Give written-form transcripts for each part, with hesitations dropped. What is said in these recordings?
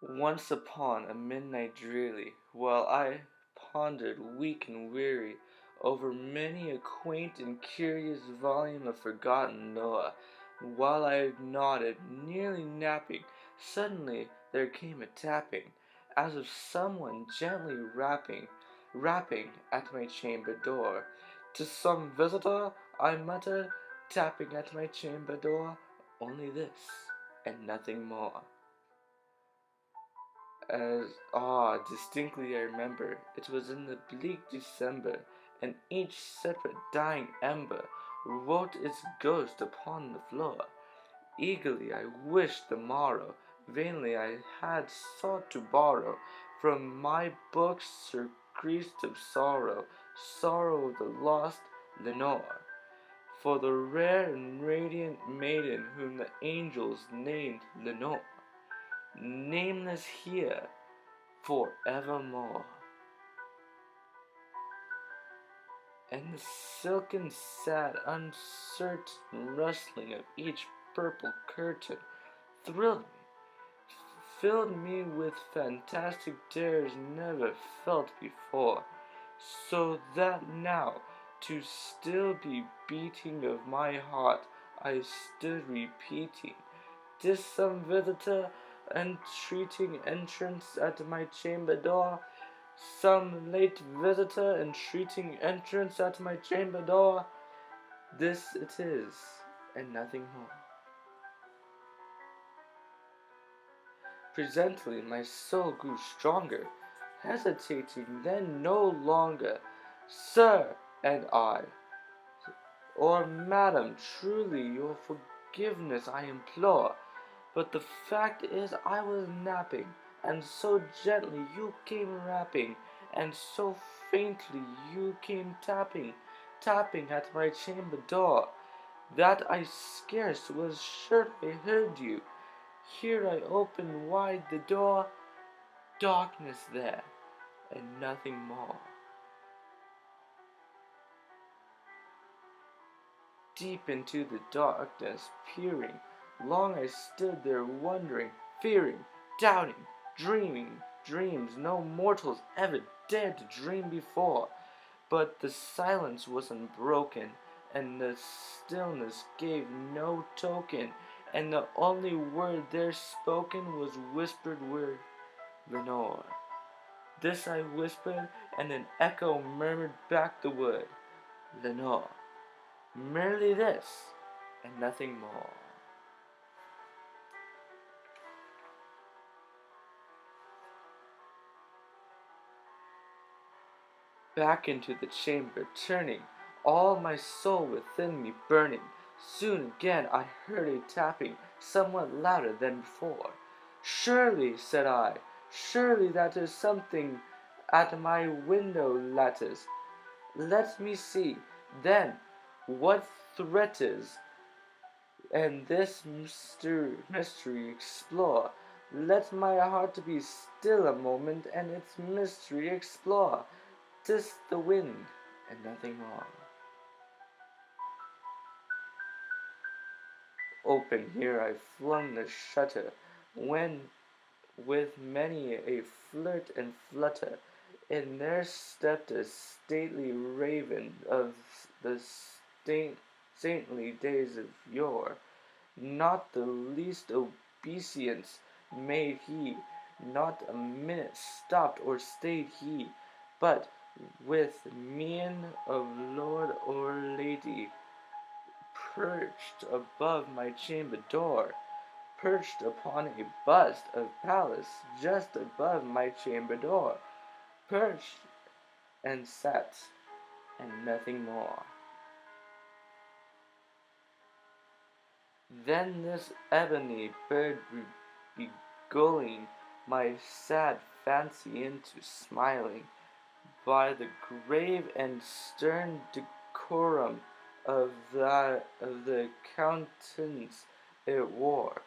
Once upon a midnight dreary, while I pondered weak and weary over many a quaint and curious volume of forgotten lore, while I nodded, nearly napping, suddenly there came a tapping, as of someone gently rapping at my chamber door. "'Tis some visitor," I muttered, tapping at my chamber door, "only this, and nothing more." Distinctly I remember, it was in the bleak December, and each separate dying ember wrote its ghost upon the floor. Eagerly I wished the morrow, vainly I had sought to borrow from my books surcease of sorrow, sorrow of the lost Lenore, for the rare and radiant maiden whom the angels named Lenore, nameless here forevermore. And the silken, sad, uncertain rustling of each purple curtain thrilled me, filled me with fantastic terrors never felt before, so that now, to still be beating of my heart, I stood repeating, "'Tis some visitor entreating entrance at my chamber door, some late visitor entreating entrance at my chamber door. This it is, and nothing more." Presently my soul grew stronger, hesitating then no longer. "Sir," and I, "or Madam, truly your forgiveness I implore, but the fact is I was napping, and so gently you came rapping, and so faintly you came tapping at my chamber door, that I scarce was sure I heard you. Here I opened wide the door, darkness there, and nothing more." Deep into the darkness peering, long I stood there wondering, fearing, doubting, dreaming dreams no mortals ever dared to dream before. But the silence was unbroken, and the stillness gave no token, and the only word there spoken was whispered word, "Lenore." This I whispered, and an echo murmured back the word, "Lenore." Merely this, and nothing more. Back into the chamber turning, all my soul within me burning, soon again I heard a tapping, somewhat louder than before. "Surely," said I, "surely that is something at my window lattice. Let me see, then, what threat is, and this mystery explore. Let my heart be still a moment, and its mystery explore. 'Tis the wind, and nothing more." Open here I flung the shutter, when with many a flirt and flutter, in there stepped a stately raven of the saintly days of yore. Not the least obeisance made he, not a minute stopped or stayed he, but with mien of lord or lady, perched above my chamber door, perched upon a bust of Pallas just above my chamber door, perched and sat, and nothing more. Then this ebony bird beguiling my sad fancy into smiling, by the grave and stern decorum of the countenance it wore,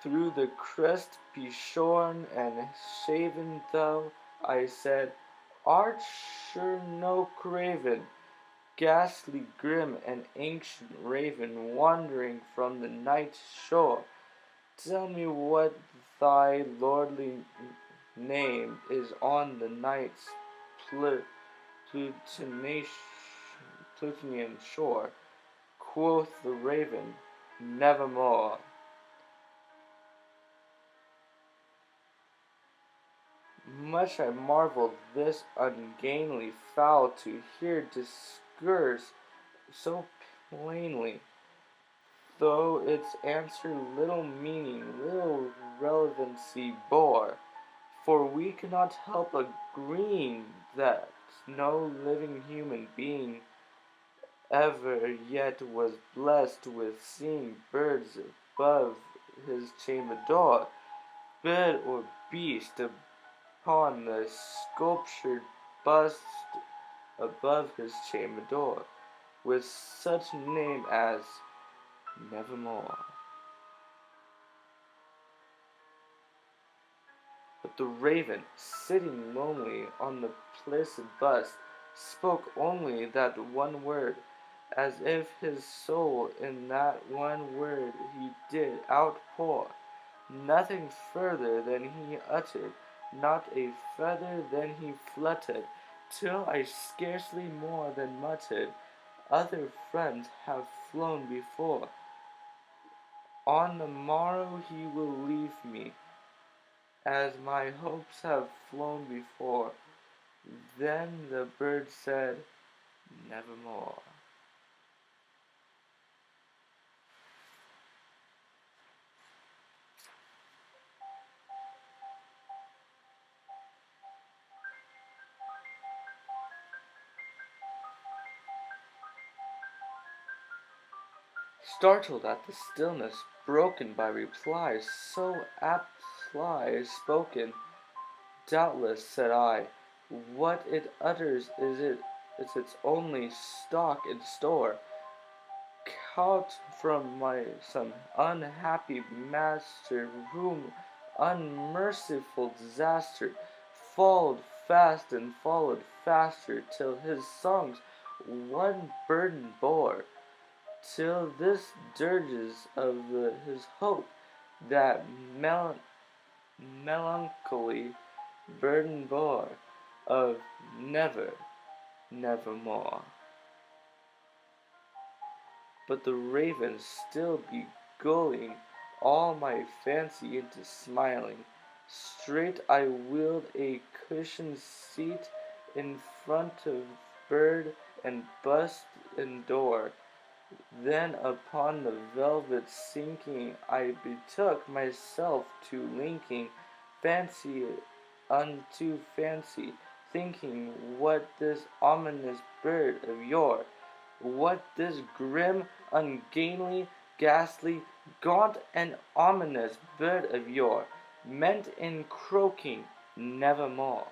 through the crest be shorn and shaven though, I said, "Art sure no craven, ghastly grim and ancient raven wandering from the night shore, Tell me what thy lordly name is on the night's Plutonian shore. Quoth the raven, nevermore. Much I marvelled this ungainly fowl to hear discourse so plainly, though its answer little meaning, little relevancy bore. For we cannot help agreeing that no living human being ever yet was blessed with seeing birds above his chamber door, bird or beast upon the sculptured bust above his chamber door, with such name as Nevermore. But the raven, sitting lonely on the placid bust, spoke only that one word, as if his soul in that one word he did outpour. Nothing further than he uttered, not a feather than he fluttered, till I scarcely more than muttered, other friends have flown before. On the morrow he will leave me, as my hopes have flown before. Then the bird said, nevermore. Startled at the stillness broken by replies so aptly spoken, doubtless, said I, what it utters is its only stock and store, caught from some unhappy master, whom unmerciful disaster followed fast and followed faster, till his songs one burden bore, till this dirges of his hope, that melancholy burden bore, of nevermore. But the raven still beguiling all my fancy into smiling, straight I wheeled a cushioned seat in front of bird and bust and door. Then upon the velvet sinking, I betook myself to linking fancy unto fancy, thinking what this ominous bird of yore, what this grim, ungainly, ghastly, gaunt, and ominous bird of yore meant in croaking nevermore.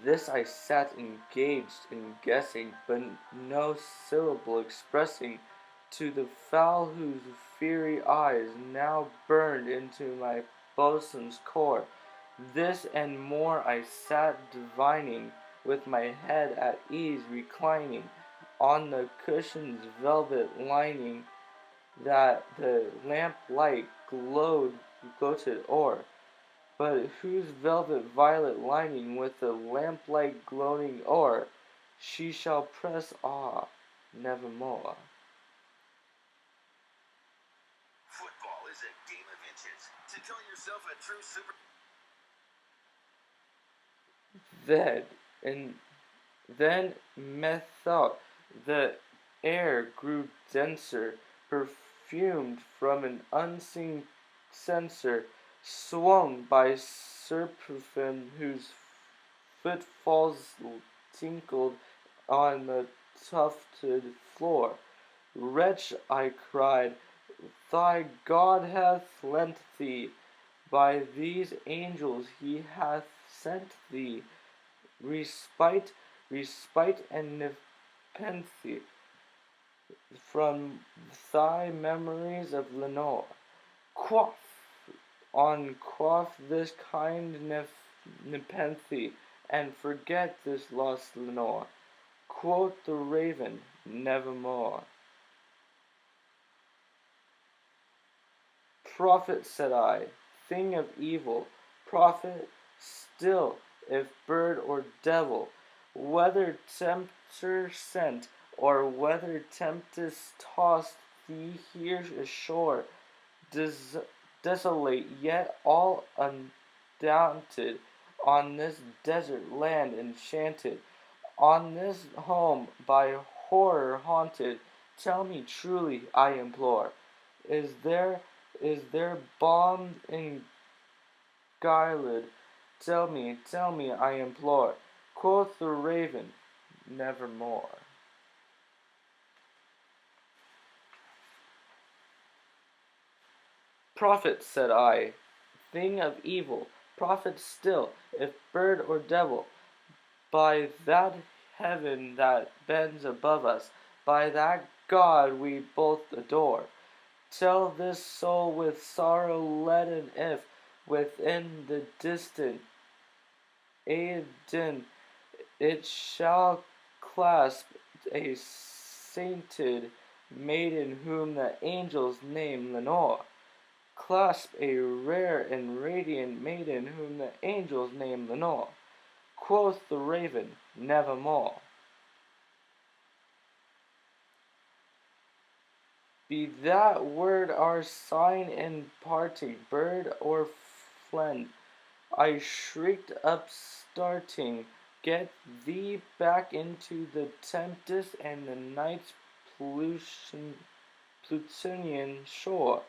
This I sat engaged in guessing, but no syllable expressing to the fowl whose fiery eyes now burned into my bosam's core. This and more I sat divining, with my head at ease reclining on the cushion's velvet lining, that the lamplight gloated o'er, but whose velvet violet lining with the lamplight gloating o'er, she shall press nevermore. Football is a game of inches. To call yourself a true super. Then, and then methought the air grew denser, perfumed from an unseen censer, swung by seraphim whose footfalls tinkled on the tufted floor. Wretch, I cried, thy God hath lent thee, by these angels he hath sent thee respite and nepenthe from thy memories of Lenore. Quaff quaff this kind nepenthe, and forget this lost Lenore. Quoth the raven, nevermore. Prophet, said I, thing of evil, prophet still, if bird or devil, whether tempter sent, or whether tempest tossed thee here ashore, desolate yet all undaunted, on this desert land enchanted, on this home by horror haunted, tell me truly, I implore, is there balm in Gilead? Tell me, I implore. Quoth the raven, nevermore. Prophet, said I, thing of evil, prophet still, if bird or devil, by that heaven that bends above us, by that God we both adore, tell this soul with sorrow leaden if, within the distant Aegean, it shall clasp a sainted maiden whom the angels name Lenore. Clasp a rare and radiant maiden whom the angels name Lenore. Quoth the raven, nevermore. Be that word our sign in parting, bird or friend, I shrieked upstarting, get thee back into the tempest and the night's Plutonian shore.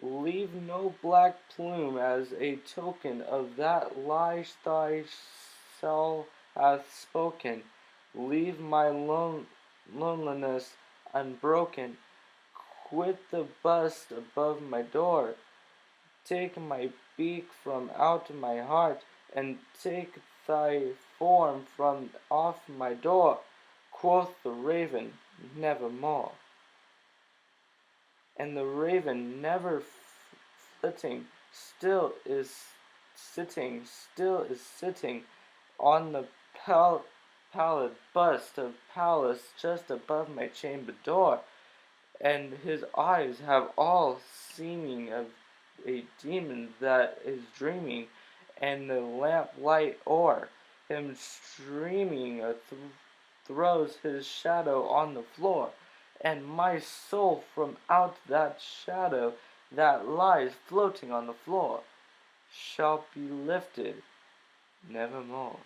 Leave no black plume as a token of that lie thy soul hath spoken. Leave my loneliness unbroken. Quit the bust above my door. Take my beak from out my heart, and take thy form from off my door. Quoth the raven, nevermore. And the raven, never flitting, still is sitting on the pallid bust of Pallas just above my chamber door, and his eyes have all seeming of a demon that is dreaming, and the lamplight o'er him streaming throws his shadow on the floor, and my soul from out that shadow that lies floating on the floor shall be lifted nevermore.